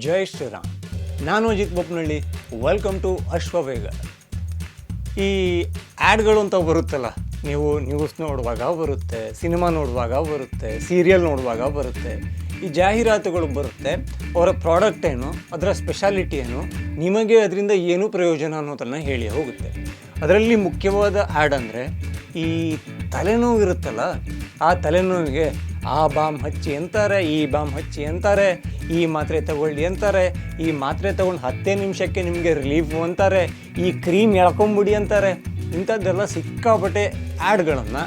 ಜೈ ಶ್ರೀರಾಮ್. ನಾನು Ajit Boppanahalli. Welcome to Ashwavega. ಈ ಆ್ಯಡ್ಗಳು ಅಂತ ಬರುತ್ತಲ್ಲ, ನೀವು ನ್ಯೂಸ್ ನೋಡುವಾಗ ಬರುತ್ತೆ, ಸಿನಿಮಾ ನೋಡುವಾಗ ಬರುತ್ತೆ, ಸೀರಿಯಲ್ ನೋಡುವಾಗ ಬರುತ್ತೆ. ಈ ಜಾಹೀರಾತುಗಳು ಬರುತ್ತೆ. ಅವರ ಪ್ರಾಡಕ್ಟ್ ಏನು, ಅದರ ಸ್ಪೆಷಾಲಿಟಿ ಏನು, ನಿಮಗೆ ಅದರಿಂದ ಏನು ಪ್ರಯೋಜನ ಅನ್ನೋದನ್ನು ಹೇಳಿ ಹೋಗುತ್ತೆ. ಅದರಲ್ಲಿ ಮುಖ್ಯವಾದ ಆ್ಯಡ್ ಅಂದರೆ ಈ ತಲೆನೋವು ಇರುತ್ತಲ್ಲ, ಆ ತಲೆನೋವಿಗೆ ಆ ಬಾಮ್ ಹಚ್ಚಿ ಅಂತಾರೆ, ಈ ಬಾಮ್ ಹಚ್ಚಿ ಅಂತಾರೆ, ಈ ಮಾತ್ರೆ ತಗೊಳ್ಳಿ ಅಂತಾರೆ, ಈ ಮಾತ್ರೆ ತಗೊಂಡು 10 ನಿಮಿಷಕ್ಕೆ ನಿಮಗೆ ರಿಲೀಫ್ ಅಂತಾರೆ, ಈ ಕ್ರೀಮ್ ಎಳ್ಕೊಂಬಿಡಿ ಅಂತಾರೆ. ಇಂಥದ್ದೆಲ್ಲ ಸಿಕ್ಕಾಪಟ್ಟೆ ಆ್ಯಡ್ಗಳನ್ನು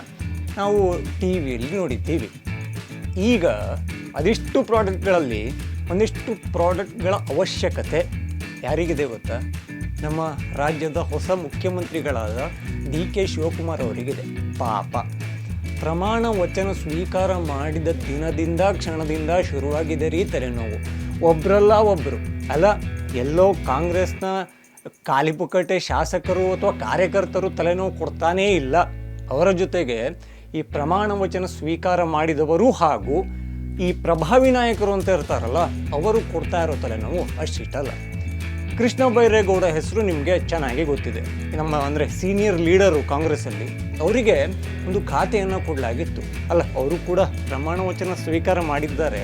ನಾವು ಟಿ ವಿಯಲ್ಲಿ ನೋಡಿದ್ದೀವಿ. ಈಗ ಅದಿಷ್ಟು ಪ್ರಾಡಕ್ಟ್ಗಳಲ್ಲಿ ಒಂದಿಷ್ಟು ಪ್ರಾಡಕ್ಟ್ಗಳ ಅವಶ್ಯಕತೆ ಯಾರಿಗಿದೆ ಗೊತ್ತಾ? ನಮ್ಮ ರಾಜ್ಯದ ಹೊಸ ಮುಖ್ಯಮಂತ್ರಿಗಳಾದ ಡಿ.ಕೆ. ಶಿವಕುಮಾರ್ ಅವರಿಗಿದೆ. ಪಾಪ, ಪ್ರಮಾಣ ವಚನ ಸ್ವೀಕಾರ ಮಾಡಿದ ದಿನದಿಂದ ಕ್ಷಣದಿಂದ ಶುರುವಾಗಿದೆ ರೀ ತಲೆನೋವು. ಒಬ್ಬರಲ್ಲ ಒಬ್ಬರು ಅಲ್ಲ, ಎಲ್ಲೋ ಕಾಂಗ್ರೆಸ್ನ ಕಾಲಿಪುಕಟೆ ಶಾಸಕರು ಅಥವಾ ಕಾರ್ಯಕರ್ತರು ತಲೆನೋವು ಕೊಡ್ತಾನೇ ಇಲ್ಲ. ಅವರ ಜೊತೆಗೆ ಈ ಪ್ರಮಾಣ ವಚನ ಸ್ವೀಕಾರ ಮಾಡಿದವರು ಹಾಗೂ ಈ ಪ್ರಭಾವಿ ನಾಯಕರು ಅಂತ ಇರ್ತಾರಲ್ಲ, ಅವರು ಕೊಡ್ತಾ ಇರೋ ತಲೆನೋವು ಅಷ್ಟಿಷ್ಟಲ್ಲ. ಕೃಷ್ಣ ಬೈರೇಗೌಡ ಹೆಸರು ನಿಮಗೆ ಚೆನ್ನಾಗಿ ಗೊತ್ತಿದೆ. ನಮ್ಮ ಅಂದರೆ ಸೀನಿಯರ್ ಲೀಡರು ಕಾಂಗ್ರೆಸ್ಸಲ್ಲಿ. ಅವರಿಗೆ ಒಂದು ಖಾತೆಯನ್ನು ಕೊಡಲಾಗಿತ್ತು. ಅಲ್ಲ, ಅವರು ಕೂಡ ಪ್ರಮಾಣ ವಚನ ಸ್ವೀಕಾರ ಮಾಡಿದ್ದಾರೆ.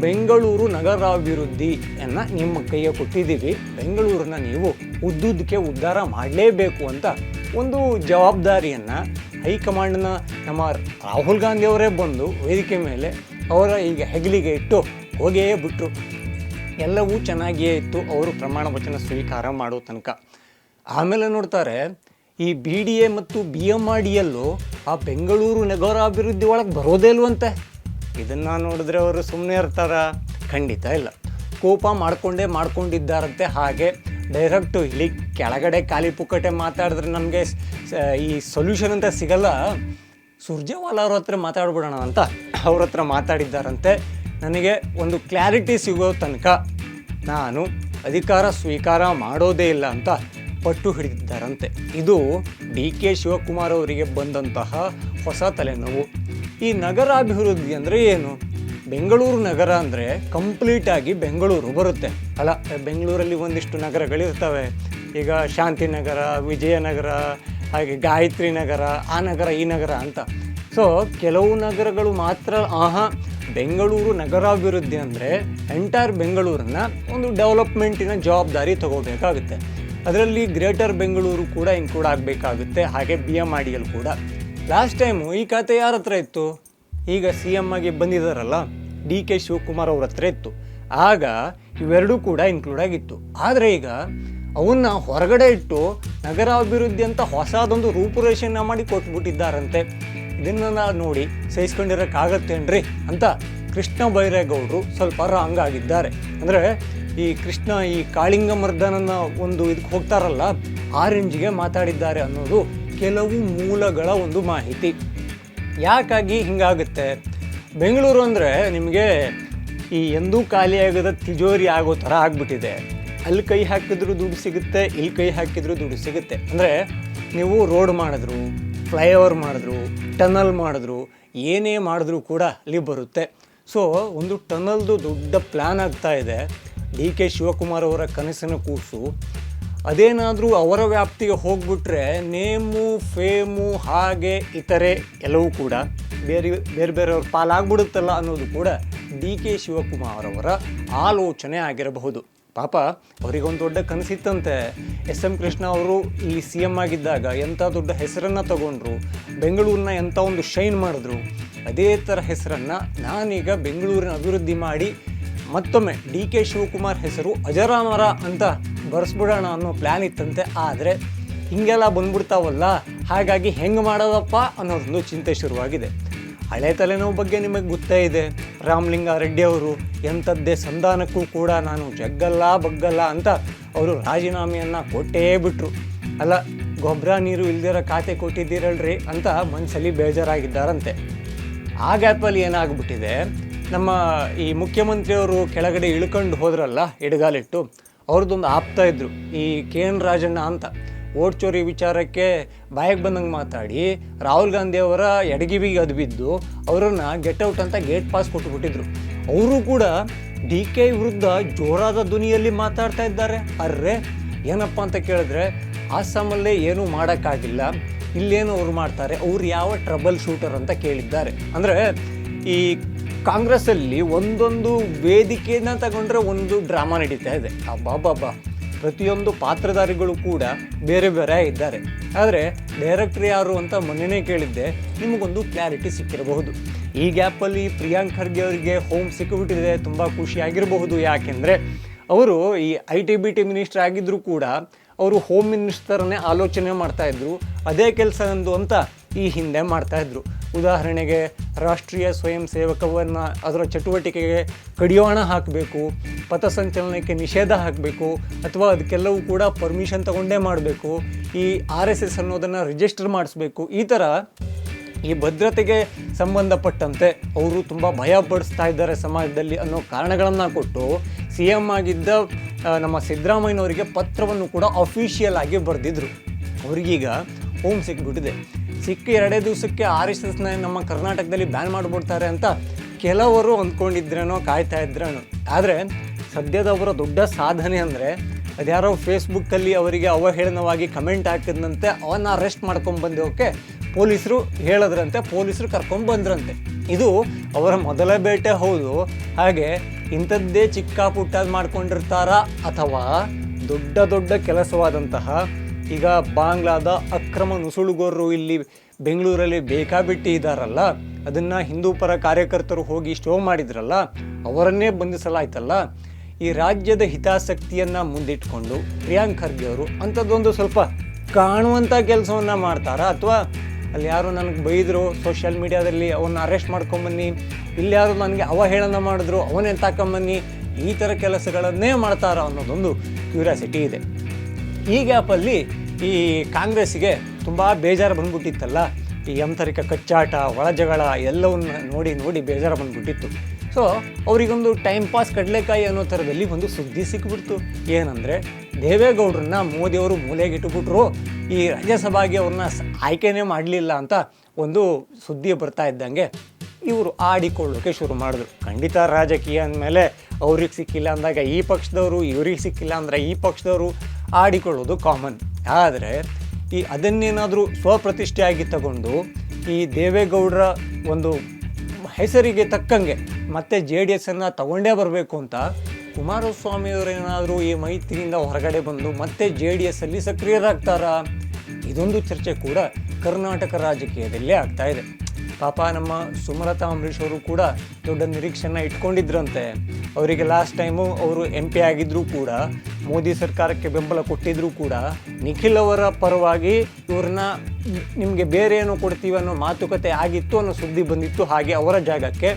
ಬೆಂಗಳೂರು ನಗರಾಭಿವೃದ್ಧಿಯನ್ನು ನಿಮ್ಮ ಕೈಗೆ ಕೊಟ್ಟಿದ್ದೀವಿ, ಬೆಂಗಳೂರನ್ನ ನೀವು ಉದ್ದುದಕ್ಕೆ ಉದ್ಧಾರ ಮಾಡಲೇಬೇಕು ಅಂತ ಒಂದು ಜವಾಬ್ದಾರಿಯನ್ನು ಹೈಕಮಾಂಡ್ನ ನಮ್ಮ ರಾಹುಲ್ ಗಾಂಧಿ ಅವರೇ ಬಂದು ವೇದಿಕೆ ಮೇಲೆ ಅವರ ಈಗ ಹೆಗಲಿಗೆ ಇಟ್ಟು ಹೋಗೇ ಬಿಟ್ಟರು. ಎಲ್ಲವೂ ಚೆನ್ನಾಗಿಯೇ ಇತ್ತು ಅವರು ಪ್ರಮಾಣ ವಚನ ಸ್ವೀಕಾರ ಮಾಡೋ ತನಕ. ಆಮೇಲೆ ನೋಡ್ತಾರೆ, ಈ BDA ಮತ್ತು BMRDಯಲ್ಲೂ ಆ ಬೆಂಗಳೂರು ನಗರಾಭಿವೃದ್ಧಿ ಒಳಗೆ ಬರೋದೇ ಇಲ್ವಂತೆ. ಇದನ್ನು ನೋಡಿದ್ರೆ ಅವರು ಸುಮ್ಮನೆ ಇರ್ತಾರ? ಖಂಡಿತ ಇಲ್ಲ. ಕೋಪ ಮಾಡ್ಕೊಂಡಿದ್ದಾರಂತೆ. ಹಾಗೆ ಡೈರೆಕ್ಟು ಇಲ್ಲಿ ಕೆಳಗಡೆ ಖಾಲಿ ಪುಕ್ಕಟೆ ಮಾತಾಡಿದ್ರೆ ನಮಗೆ ಈ ಸೊಲ್ಯೂಷನ್ ಅಂತ ಸಿಗಲ್ಲ, ಸುರ್ಜೇವಾಲಾ ಅವ್ರ ಹತ್ರ ಮಾತಾಡ್ಬಿಡೋಣ ಅಂತ ಅವ್ರ ಹತ್ರ ಮಾತಾಡಿದ್ದಾರಂತೆ. ನನಗೆ ಒಂದು ಕ್ಲಾರಿಟಿ ಸಿಗೋ ತನಕ ನಾನು ಅಧಿಕಾರ ಸ್ವೀಕಾರ ಮಾಡೋದೇ ಇಲ್ಲ ಅಂತ ಪಟ್ಟು ಹಿಡಿದಿದ್ದಾರಂತೆ. ಇದು ಡಿ.ಕೆ. ಶಿವಕುಮಾರ್ ಅವರಿಗೆ ಬಂದಂತಹ ಹೊಸ ತಲೆನೋವು. ಈ ನಗರಾಭಿವೃದ್ಧಿ ಅಂದರೆ ಏನು? ಬೆಂಗಳೂರು ನಗರ ಅಂದರೆ ಕಂಪ್ಲೀಟಾಗಿ ಬೆಂಗಳೂರು ಬರುತ್ತೆ ಅಲ್ಲ. ಬೆಂಗಳೂರಲ್ಲಿ ಒಂದಿಷ್ಟು ನಗರಗಳಿರ್ತವೆ. ಈಗ ಶಾಂತಿನಗರ, ವಿಜಯನಗರ, ಹಾಗೆ ಗಾಯತ್ರಿ ನಗರ, ಆ ನಗರ ಈ ನಗರ ಅಂತ. ಸೊ ಕೆಲವು ನಗರಗಳು ಮಾತ್ರ ಬೆಂಗಳೂರು ನಗರಾಭಿವೃದ್ಧಿ ಅಂದರೆ ಎಂಟೈರ್ ಬೆಂಗಳೂರನ್ನ ಒಂದು ಡೆವಲಪ್ಮೆಂಟಿನ ಜವಾಬ್ದಾರಿ ತಗೋಬೇಕಾಗುತ್ತೆ. ಅದರಲ್ಲಿ ಗ್ರೇಟರ್ ಬೆಂಗಳೂರು ಕೂಡ ಇನ್ಕ್ಲೂಡ್ ಆಗಬೇಕಾಗುತ್ತೆ, ಹಾಗೆ BMRDL ಕೂಡ. ಲಾಸ್ಟ್ ಟೈಮು ಈ ಖಾತೆ ಯಾರ ಹತ್ರ ಇತ್ತು? ಈಗ CM ಆಗಿ ಬಂದಿದ್ದಾರಲ್ಲ ಡಿ.ಕೆ. ಶಿವಕುಮಾರ್ ಅವ್ರ ಹತ್ರ ಇತ್ತು. ಆಗ ಇವೆರಡೂ ಕೂಡ ಇನ್ಕ್ಲೂಡ್ ಆಗಿತ್ತು. ಆದರೆ ಈಗ ಅವನ್ನ ಹೊರಗಡೆ ಇಟ್ಟು ನಗರಾಭಿವೃದ್ಧಿ ಅಂತ ಹೊಸದೊಂದು ರೂಪುರೇಷೆಯನ್ನು ಮಾಡಿ ಕೊಟ್ಬಿಟ್ಟಿದ್ದಾರಂತೆ. ಇದನ್ನು ನೋಡಿ ಸಹಿಸ್ಕೊಂಡಿರೋಕ್ಕಾಗತ್ತೇನ್ರಿ ಅಂತ ಕೃಷ್ಣ ಬೈರೇಗೌಡರು ಸ್ವಲ್ಪ ರಾಂಗ್ ಆಗಿದ್ದಾರೆ. ಅಂದರೆ ಈ ಕೃಷ್ಣ ಈ ಕಾಳಿಂಗ ಮರ್ದನನ್ನ ಒಂದು ಇದಕ್ಕೆ ಹೋಗ್ತಾರಲ್ಲ, ಆ ರೇಂಜಿಗೆ ಮಾತಾಡಿದ್ದಾರೆ ಅನ್ನೋದು ಕೆಲವು ಮೂಲಗಳ ಒಂದು ಮಾಹಿತಿ. ಯಾಕಾಗಿ ಹಿಂಗಾಗುತ್ತೆ? ಬೆಂಗಳೂರು ಅಂದರೆ ನಿಮಗೆ ಈ ಎಂದೂ ಖಾಲಿಯಾಗದ ತಿಜೋರಿ ಆಗೋ ಥರ ಆಗಿಬಿಟ್ಟಿದೆ. ಅಲ್ಲಿ ಕೈ ಹಾಕಿದ್ರು ದುಡ್ಡು ಸಿಗುತ್ತೆ, ಇಲ್ಲಿ ಕೈ ಹಾಕಿದ್ರು ದುಡ್ಡು ಸಿಗುತ್ತೆ. ಅಂದರೆ ನೀವು ರೋಡ್ ಮಾಡಿದ್ರು, ಫ್ಲೈಓವರ್ ಮಾಡಿದ್ರು, ಟನಲ್ ಮಾಡಿದ್ರು, ಏನೇ ಮಾಡಿದ್ರೂ ಕೂಡ ಅಲ್ಲಿ ಬರುತ್ತೆ. ಸೊ ಒಂದು ಟನಲ್ದು ದೊಡ್ಡ ಪ್ಲ್ಯಾನ್ ಆಗ್ತಾ ಇದೆ. ಡಿ.ಕೆ. ಶಿವಕುಮಾರ್ ಅವರ ಕನಸಿನ ಕೂಸು. ಅದೇನಾದರೂ ಅವರ ವ್ಯಾಪ್ತಿಗೆ ಹೋಗ್ಬಿಟ್ರೆ ನೇಮು ಫೇಮು ಹಾಗೆ ಇತರೆ ಎಲ್ಲವೂ ಕೂಡ ಬೇರೆಯವ್ರ ಪಾಲಾಗ್ಬಿಡುತ್ತಲ್ಲ ಅನ್ನೋದು ಕೂಡ ಡಿ.ಕೆ. ಶಿವಕುಮಾರ್ ಅವರ ಆಲೋಚನೆ ಆಗಿರಬಹುದು. ಪಾಪ ಅವರಿಗೊಂದು ದೊಡ್ಡ ಕನಸಿತ್ತಂತೆ. SM ಕೃಷ್ಣ ಅವರು ಈ CM ಆಗಿದ್ದಾಗ ಎಂಥ ದೊಡ್ಡ ಹೆಸರನ್ನು ತಗೊಂಡ್ರು, ಬೆಂಗಳೂರನ್ನ ಎಂಥ ಒಂದು ಶೈನ್ ಮಾಡಿದ್ರು. ಅದೇ ಥರ ಹೆಸರನ್ನು ನಾನೀಗ ಬೆಂಗಳೂರಿನ ಅಭಿವೃದ್ಧಿ ಮಾಡಿ ಮತ್ತೊಮ್ಮೆ ಡಿ.ಕೆ. ಶಿವಕುಮಾರ್ ಹೆಸರು ಅಜರಾಮರ ಅಂತ ಬರೆಸ್ಬಿಡೋಣ ಅನ್ನೋ ಪ್ಲ್ಯಾನ್ ಇತ್ತಂತೆ. ಆದರೆ ಹೀಗೆಲ್ಲ ಬಂದ್ಬಿಡ್ತಾವಲ್ಲ, ಹಾಗಾಗಿ ಹೆಂಗೆ ಮಾಡೋದಪ್ಪ ಅನ್ನೋದೊಂದು ಚಿಂತೆ ಶುರುವಾಗಿದೆ. ಹಳೆ ತಲೆನೋವು ಬಗ್ಗೆ ನಿಮಗೆ ಗೊತ್ತೇ ಇದೆ. ರಾಮಲಿಂಗಾರೆಡ್ಡಿ ಅವರು ಎಂಥದ್ದೇ ಸಂಧಾನಕ್ಕೂ ಕೂಡ ನಾನು ಜಗ್ಗಲ್ಲ ಬಗ್ಗಲ್ಲ ಅಂತ ಅವರು ರಾಜೀನಾಮೆಯನ್ನು ಕೊಟ್ಟೇ ಬಿಟ್ಟರು. ಅಲ್ಲ, ಗೊಬ್ಬರ ನೀರು ಇಲ್ದಿರೋ ಖಾತೆ ಕೊಟ್ಟಿದ್ದೀರಲ್ರಿ ಅಂತ ಮನಸ್ಸಲ್ಲಿ ಬೇಜಾರಾಗಿದ್ದಾರಂತೆ. ಆ ಗ್ಯಾಪಲ್ಲಿ ಏನಾಗ್ಬಿಟ್ಟಿದೆ, ನಮ್ಮ ಈ ಮುಖ್ಯಮಂತ್ರಿಯವರು ಕೆಳಗಡೆ ಇಳ್ಕೊಂಡು ಹೋದ್ರಲ್ಲ ಎಡಗಾಲಿಟ್ಟು, ಅವ್ರದ್ದೊಂದು ಆಪ್ತಾ ಇದ್ದರು ಈ KN ರಾಜಣ್ಣ ಅಂತ. ಓಟ್ ಚೋರಿ ವಿಚಾರಕ್ಕೆ ಬಾಯಿಗೆ ಬಂದಂಗೆ ಮಾತಾಡಿ ರಾಹುಲ್ ಗಾಂಧಿ ಅವರ ಎಡಗಿವಿಗೆ ಅದು ಬಿದ್ದು ಅವರನ್ನು ಗೆಟ್ ಔಟ್ ಅಂತ ಗೇಟ್ ಪಾಸ್ ಕೊಟ್ಟುಬಿಟ್ಟಿದ್ರು. ಅವರು ಕೂಡ ಡಿ ಕೆ ವಿರುದ್ಧ ಜೋರಾದ ಧ್ವನಿಯಲ್ಲಿ ಮಾತಾಡ್ತಾ ಇದ್ದಾರೆ. ಅರ್ರೆ ಏನಪ್ಪ ಅಂತ ಕೇಳಿದ್ರೆ, ಅಸ್ಸಾಮಲ್ಲೇ ಏನೂ ಮಾಡೋಕ್ಕಾಗಿಲ್ಲ, ಇಲ್ಲೇನು ಅವ್ರು ಮಾಡ್ತಾರೆ, ಅವ್ರು ಯಾವ ಟ್ರಬಲ್ ಶೂಟರ್ ಅಂತ ಕೇಳಿದ್ದಾರೆ. ಅಂದರೆ ಈ ಕಾಂಗ್ರೆಸ್ಸಲ್ಲಿ ಒಂದೊಂದು ವೇದಿಕೆನ ತಗೊಂಡ್ರೆ ಒಂದು ಡ್ರಾಮಾ ನಡೀತಾ ಇದೆ. ಅಬ್ಬಾಬಾಬಾ, ಪ್ರತಿಯೊಂದು ಪಾತ್ರಧಾರಿಗಳು ಕೂಡ ಬೇರೆ ಬೇರೆ ಇದ್ದಾರೆ. ಆದರೆ ಡೈರೆಕ್ಟ್ರ್ ಯಾರು ಅಂತ ಮೊನ್ನೆನೇ ಕೇಳಿದ್ದೆ, ನಿಮಗೊಂದು ಕ್ಲಾರಿಟಿ ಸಿಕ್ಕಿರಬಹುದು. ಈ ಗ್ಯಾಪಲ್ಲಿ ಪ್ರಿಯಾಂಕ್ ಖರ್ಗೆ ಅವರಿಗೆ ಹೋಮ್ ಸಿಕ್ಕಿಬಿಟ್ಟಿದೆ, ತುಂಬ ಖುಷಿಯಾಗಿರಬಹುದು. ಯಾಕೆಂದರೆ ಅವರು ಈ IT-BT ಮಿನಿಸ್ಟರ್ ಆಗಿದ್ದರೂ ಕೂಡ ಅವರು ಹೋಮ್ ಮಿನಿಸ್ಟರನ್ನೇ ಆಲೋಚನೆ ಮಾಡ್ತಾಯಿದ್ರು. ಅದೇ ಕೆಲಸ ಅಂತ ಈ ಹಿಂದೆ ಮಾಡ್ತಾಯಿದ್ರು. ಉದಾಹರಣೆಗೆ ರಾಷ್ಟ್ರೀಯ ಸ್ವಯಂ ಸೇವಕವನ್ನು ಅದರ ಚಟುವಟಿಕೆಗೆ ಕಡಿವಾಣ ಹಾಕಬೇಕು, ಪಥಸಂಚಲನಕ್ಕೆ ನಿಷೇಧ ಹಾಕಬೇಕು, ಅಥವಾ ಅದಕ್ಕೆಲ್ಲವೂ ಕೂಡ ಪರ್ಮಿಷನ್ ತಗೊಂಡೇ ಮಾಡಬೇಕು, ಈ RSS ಅನ್ನೋದನ್ನು ರಿಜಿಸ್ಟರ್ ಮಾಡಿಸ್ಬೇಕು. ಈ ಥರ ಈ ಭದ್ರತೆಗೆ ಸಂಬಂಧಪಟ್ಟಂತೆ ಅವರು ತುಂಬ ಭಯ ಪಡಿಸ್ತಾ ಇದ್ದಾರೆ ಸಮಾಜದಲ್ಲಿ ಅನ್ನೋ ಕಾರಣಗಳನ್ನು ಕೊಟ್ಟು CM ಆಗಿದ್ದ ನಮ್ಮ ಸಿದ್ದರಾಮಯ್ಯನವರಿಗೆ ಪತ್ರವನ್ನು ಕೂಡ ಅಫಿಷಿಯಲ್ ಆಗಿ ಬರೆದಿದ್ರು. ಅವ್ರಿಗೀಗ ಹೋಮ್ ಸಿಕ್ಬಿಟ್ಟಿದೆ. ಸಿಕ್ಕಿ 2 ದಿವಸಕ್ಕೆ RSSನ ನಮ್ಮ ಕರ್ನಾಟಕದಲ್ಲಿ ಬ್ಯಾನ್ ಮಾಡಿಬಿಡ್ತಾರೆ ಅಂತ ಕೆಲವರು ಅಂದ್ಕೊಂಡಿದ್ರೇನೋ, ಕಾಯ್ತಾ ಇದ್ರೇನೋ. ಆದರೆ ಸದ್ಯದವರ ದೊಡ್ಡ ಸಾಧನೆ ಅಂದರೆ ಅದ್ಯಾರೋ ಫೇಸ್ಬುಕ್ಕಲ್ಲಿ ಅವರಿಗೆ ಅವಹೇಳನವಾಗಿ ಕಮೆಂಟ್ ಹಾಕಿದಂತೆ ಅವನ್ನ ಅರೆಸ್ಟ್ ಮಾಡ್ಕೊಂಡ್ಬಂದೋಕೆ ಪೊಲೀಸರು ಹೇಳಿದ್ರಂತೆ, ಪೊಲೀಸರು ಕರ್ಕೊಂಡ್ಬಂದ್ರಂತೆ. ಇದು ಅವರ ಮೊದಲ ಬೇಟೆ ಹೌದು. ಹಾಗೆ ಇಂಥದ್ದೇ ಚಿಕ್ಕ ಪುಟ್ಟದ್ದು ಮಾಡ್ಕೊಂಡಿರ್ತಾರಾ, ಅಥವಾ ದೊಡ್ಡ ದೊಡ್ಡ ಕೆಲಸವಾದಂತಹ ಈಗ ಬಾಂಗ್ಲಾದ ಅಕ್ರಮ ನುಸುಳುಗೋರರು ಇಲ್ಲಿ ಬೆಂಗಳೂರಲ್ಲಿ ಬೇಕಾಬಿಟ್ಟಿ ಇದ್ದಾರಲ್ಲ, ಅದನ್ನು ಹಿಂದೂ ಪರ ಕಾರ್ಯಕರ್ತರು ಹೋಗಿ ಶೋ ಮಾಡಿದ್ರಲ್ಲ, ಅವರನ್ನೇ ಬಂಧಿಸಲಾಯ್ತಲ್ಲ. ಈ ರಾಜ್ಯದ ಹಿತಾಸಕ್ತಿಯನ್ನು ಮುಂದಿಟ್ಕೊಂಡು ಪ್ರಿಯಾಂಕ್ ಖರ್ಗೆ ಅವರು ಅಂಥದ್ದೊಂದು ಸ್ವಲ್ಪ ಕಾಣುವಂಥ ಕೆಲಸವನ್ನು ಮಾಡ್ತಾರಾ, ಅಥವಾ ಅಲ್ಲಿ ಯಾರು ನನಗೆ ಬೈದರು ಸೋಷಿಯಲ್ ಮೀಡಿಯಾದಲ್ಲಿ ಅವನ್ನ ಅರೆಸ್ಟ್ ಮಾಡ್ಕೊಂಬನ್ನಿ, ಇಲ್ಲಿ ಯಾರು ನನಗೆ ಅವಹೇಳನ ಮಾಡಿದ್ರು ಅವನೇ ತಾಕೊಂಬನ್ನಿ, ಈ ಥರ ಕೆಲಸಗಳನ್ನೇ ಮಾಡ್ತಾರಾ ಅನ್ನೋದೊಂದು ಕ್ಯೂರಿಯಾಸಿಟಿ ಇದೆ. ಈ ಗ್ಯಾಪಲ್ಲಿ ಈ ಕಾಂಗ್ರೆಸ್ಸಿಗೆ ತುಂಬ ಬೇಜಾರು ಬಂದ್ಬಿಟ್ಟಿತ್ತಲ್ಲ, ಈ ಯಂತರಿಕ ಕಚ್ಚಾಟ, ಒಳಜಗಳ ಎಲ್ಲವನ್ನ ನೋಡಿ ನೋಡಿ ಬೇಜಾರು ಬಂದ್ಬಿಟ್ಟಿತ್ತು. ಸೊ ಅವರಿಗೊಂದು ಟೈಮ್ ಪಾಸ್ ಕಡಲೆಕಾಯಿ ಅನ್ನೋ ಥರದಲ್ಲಿ ಒಂದು ಸುದ್ದಿ ಸಿಕ್ಬಿಡ್ತು. ಏನಂದರೆ ದೇವೇಗೌಡರನ್ನ ಮೋದಿಯವರು ಮೂಲೆಗಿಟ್ಟುಬಿಟ್ರು, ಈ ರಾಜ್ಯಸಭೆಗೆ ಅವ್ರನ್ನ ಆಯ್ಕೆನೇ ಮಾಡಲಿಲ್ಲ ಅಂತ ಒಂದು ಸುದ್ದಿ ಬರ್ತಾ ಇದ್ದಂಗೆ ಇವರು ಆಡಿಕೊಳ್ಳೋಕೆ ಶುರು ಮಾಡಿದ್ರು. ಖಂಡಿತ ರಾಜಕೀಯ ಅಂದಮೇಲೆ ಅವ್ರಿಗೆ ಸಿಕ್ಕಿಲ್ಲ ಅಂದಾಗ ಈ ಪಕ್ಷದವರು, ಇವ್ರಿಗೆ ಸಿಕ್ಕಿಲ್ಲ ಅಂದರೆ ಈ ಪಕ್ಷದವರು ಆಡಿಕೊಳ್ಳೋದು ಕಾಮನ್. ಆದರೆ ಈ ಅದನ್ನೇನಾದರೂ ಸ್ವಪ್ರತಿಷ್ಠೆಯಾಗಿ ತಗೊಂಡು ಈ ದೇವೇಗೌಡರ ಒಂದು ಹೆಸರಿಗೆ ತಕ್ಕಂಗೆ ಮತ್ತೆ JDS ತಗೊಂಡೇ ಬರಬೇಕು ಅಂತ ಕುಮಾರಸ್ವಾಮಿಯವರೇನಾದರೂ ಈ ಮೈತ್ರಿಯಿಂದ ಹೊರಗಡೆ ಬಂದು ಮತ್ತೆ JDS ಸಕ್ರಿಯರಾಗ್ತಾರಾ? ಇದೊಂದು ಚರ್ಚೆ ಕೂಡ ಕರ್ನಾಟಕ ರಾಜಕೀಯದಲ್ಲೇ ಆಗ್ತಾ ಇದೆ. ಪಾಪ ನಮ್ಮ ಸುಮಲತಾ ಅಂಬರೀಷ್ ಅವರು ಕೂಡ ದೊಡ್ಡ ನಿರೀಕ್ಷೆನ ಇಟ್ಕೊಂಡಿದ್ರಂತೆ. ಅವರಿಗೆ ಲಾಸ್ಟ್ ಟೈಮು ಅವರು MP ಆಗಿದ್ದರೂ ಕೂಡ, ಮೋದಿ ಸರ್ಕಾರಕ್ಕೆ ಬೆಂಬಲ ಕೊಟ್ಟಿದ್ದರೂ ಕೂಡ, ನಿಖಿಲ್ ಅವರ ಪರವಾಗಿ ಇವ್ರನ್ನ ನಿಮಗೆ ಬೇರೆ ಏನೋ ಕೊಡ್ತೀವಿ ಅನ್ನೋ ಮಾತುಕತೆ ಆಗಿತ್ತು ಅನ್ನೋ ಸುದ್ದಿ ಬಂದಿತ್ತು. ಹಾಗೆ ಅವರ ಜಾಗಕ್ಕೆ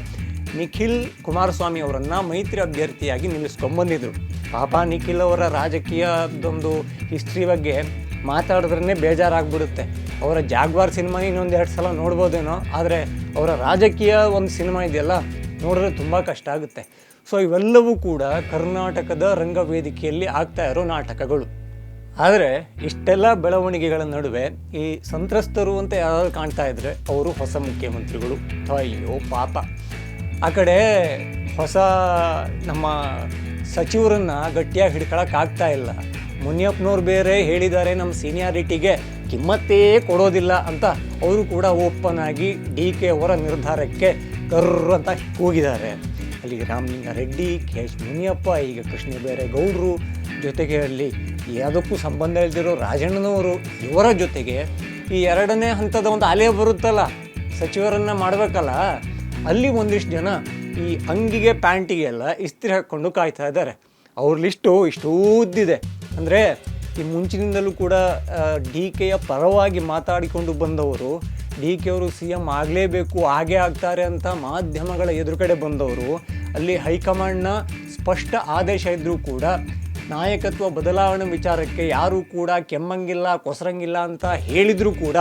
ನಿಖಿಲ್ ಕುಮಾರಸ್ವಾಮಿ ಅವರನ್ನು ಮೈತ್ರಿ ಅಭ್ಯರ್ಥಿಯಾಗಿ ನಿಲ್ಲಿಸ್ಕೊಂಡ್ಬಂದಿದ್ರು. ಪಾಪ ನಿಖಿಲ್ ಅವರ ರಾಜಕೀಯದೊಂದು ಹಿಸ್ಟ್ರಿ ಬಗ್ಗೆ ಮಾತಾಡಿದ್ರೇ ಬೇಜಾರಾಗ್ಬಿಡುತ್ತೆ. ಅವರ ಜಾಗ್ವಾರ್ ಸಿನಿಮಾ ಇನ್ನೊಂದು 2 ಸಲ ನೋಡ್ಬೋದೇನೋ, ಆದರೆ ಅವರ ರಾಜಕೀಯ ಒಂದು ಸಿನಿಮಾ ಇದೆಯಲ್ಲ, ನೋಡಿದ್ರೆ ತುಂಬ ಕಷ್ಟ ಆಗುತ್ತೆ. ಸೊ ಇವೆಲ್ಲವೂ ಕೂಡ ಕರ್ನಾಟಕದ ರಂಗವೇದಿಕೆಯಲ್ಲಿ ಆಗ್ತಾ ಇರೋ ನಾಟಕಗಳು. ಆದರೆ ಇಷ್ಟೆಲ್ಲ ಬೆಳವಣಿಗೆಗಳ ನಡುವೆ ಈ ಸಂತ್ರಸ್ತರು ಅಂತ ಯಾರು ಕಾಣ್ತಾ ಇದ್ರೆ ಅವರು ಹೊಸ ಮುಖ್ಯಮಂತ್ರಿಗಳು. ಅಯ್ಯೋ ಪಾಪ, ಆ ಕಡೆ ಹೊಸ ನಮ್ಮ ಸಚಿವರನ್ನು ಗಟ್ಟಿಯಾಗಿ ಹಿಡ್ಕೊಳಕ್ಕಾಗ್ತಾ ಇಲ್ಲ. ಮುನಿಯಪ್ಪನವ್ರು ಬೇರೆ ಹೇಳಿದ್ದಾರೆ, ನಮ್ಮ ಸೀನಿಯಾರಿಟಿಗೆ ಕಿಮ್ಮತ್ತೇ ಕೊಡೋದಿಲ್ಲ ಅಂತ. ಅವರು ಕೂಡ ಓಪನ್ ಆಗಿ DK ಅವರ ನಿರ್ಧಾರಕ್ಕೆ ಕರ್ರು ಅಂತ ಕೂಗಿದ್ದಾರೆ. ಅಲ್ಲಿ ರಾಮಲಿಂಗಾರೆಡ್ಡಿ, KH ಮುನಿಯಪ್ಪ, ಈಗ ಕೃಷ್ಣ ಬೈರೇಗೌಡರು, ಜೊತೆಗೆ ಅಲ್ಲಿ ಯಾವುದಕ್ಕೂ ಸಂಬಂಧ ಇಲ್ದಿರೋ ರಾಜಣ್ಣನವರು, ಇವರ ಜೊತೆಗೆ ಈ 2ನೇ ಹಂತದ ಒಂದು ಅಲೆ ಬರುತ್ತಲ್ಲ, ಸಚಿವರನ್ನು ಮಾಡಬೇಕಲ್ಲ, ಅಲ್ಲಿ ಒಂದಿಷ್ಟು ಜನ ಈ ಅಂಗಿಗೆ ಪ್ಯಾಂಟಿಗೆ ಎಲ್ಲ ಇಸ್ತ್ರಿ ಹಾಕ್ಕೊಂಡು ಕಾಯ್ತಾ ಇದ್ದಾರೆ. ಅವ್ರ ಲಿಸ್ಟು ಇಷ್ಟೂ ಉದ್ದಿದೆ. ಅಂದರೆ ಈ ಮುಂಚಿನಿಂದಲೂ ಕೂಡ DKಯ ಪರವಾಗಿ ಮಾತಾಡಿಕೊಂಡು ಬಂದವರು, DK ಅವರು CM ಆಗಲೇಬೇಕು, ಹಾಗೇ ಆಗ್ತಾರೆ ಅಂತ ಮಾಧ್ಯಮಗಳ ಎದುರುಗಡೆ ಬಂದವರು, ಅಲ್ಲಿ ಹೈಕಮಾಂಡ್ನ ಸ್ಪಷ್ಟ ಆದೇಶ ಇದ್ದರೂ ಕೂಡ ನಾಯಕತ್ವ ಬದಲಾವಣೆ ವಿಚಾರಕ್ಕೆ ಯಾರೂ ಕೂಡ ಕೆಮ್ಮಂಗಿಲ್ಲ, ಕೊಸರಂಗಿಲ್ಲ ಅಂತ ಹೇಳಿದರೂ ಕೂಡ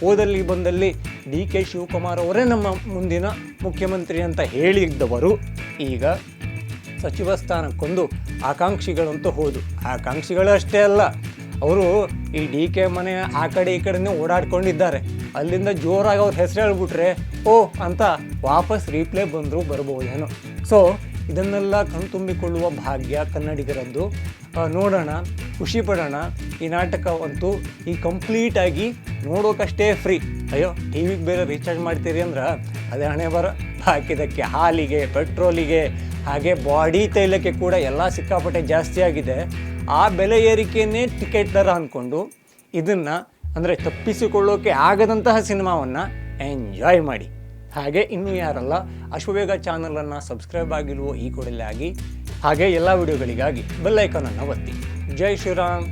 ಹೋದಲ್ಲಿ ಬಂದಲ್ಲಿ DK ಶಿವಕುಮಾರ್ ಅವರೇ ನಮ್ಮ ಮುಂದಿನ ಮುಖ್ಯಮಂತ್ರಿ ಅಂತ ಹೇಳಿದ್ದವರು ಈಗ ಸಚಿವ ಸ್ಥಾನಕ್ಕೊಂದು ಆಕಾಂಕ್ಷಿಗಳಂತೂ ಹೌದು. ಆಕಾಂಕ್ಷಿಗಳು ಅಷ್ಟೇ ಅಲ್ಲ, ಅವರು ಈ ಡಿ ಕೆ ಮನೆ ಆ ಕಡೆ ಈ ಕಡೆನೇ ಓಡಾಡ್ಕೊಂಡಿದ್ದಾರೆ. ಅಲ್ಲಿಂದ ಜೋರಾಗಿ ಅವ್ರ ಹೆಸರು ಹೇಳ್ಬಿಟ್ರೆ ಓ ಅಂತ ವಾಪಸ್ ರೀಪ್ಲೇ ಬಂದರೂ ಬರ್ಬೋದೇನೋ. ಸೊ ಇದನ್ನೆಲ್ಲ ಕಣ್ತುಂಬಿಕೊಳ್ಳುವ ಭಾಗ್ಯ ಕನ್ನಡಿಗರದ್ದು. ನೋಡೋಣ, ಖುಷಿ ಪಡೋಣ. ಈ ನಾಟಕ ಅಂತೂ ಈ ಕಂಪ್ಲೀಟಾಗಿ ನೋಡೋಕಷ್ಟೇ ಫ್ರೀ. ಅಯ್ಯೋ ಟಿ ವಿಗೆ ಬೇರೆ ರೀಚಾರ್ಜ್ ಮಾಡ್ತೀರಿ ಅಂದ್ರೆ ಅದೇ ಹಣೆ ಬರ. ಹಾಕಿದ್ದಕ್ಕೆ ಹಾಲಿಗೆ, ಪೆಟ್ರೋಲಿಗೆ, ಹಾಗೆ ಬಾಡಿ ತೈಲಕ್ಕೆ ಕೂಡ ಎಲ್ಲ ಸಿಕ್ಕಾಪಟ್ಟೆ ಜಾಸ್ತಿ ಆಗಿದೆ. ಆ ಬೆಲೆ ಏರಿಕೆಯನ್ನೇ ಟಿಕೆಟ್ ದರ ಅಂದ್ಕೊಂಡು ಇದನ್ನು ಅಂದರೆ ತಪ್ಪಿಸಿಕೊಳ್ಳೋಕೆ ಆಗದಂತಹ ಸಿನಿಮಾವನ್ನು ಎಂಜಾಯ್ ಮಾಡಿ. ಹಾಗೆ ಇನ್ನೂ ಯಾರಲ್ಲ ಅಶ್ವವೇಗ ಚಾನಲನ್ನು ಸಬ್ಸ್ಕ್ರೈಬ್ ಆಗಿಲ್ವೋ ಈ ಕೂಡಲೇ ಆಗಿ. ಹಾಗೆ ಎಲ್ಲ ವಿಡಿಯೋಗಳಿಗಾಗಿ ಬೆಲ್ ಐಕಾನನ್ನು ಒತ್ತಿ. ಜೈ ಶ್ರೀರಾಮ್.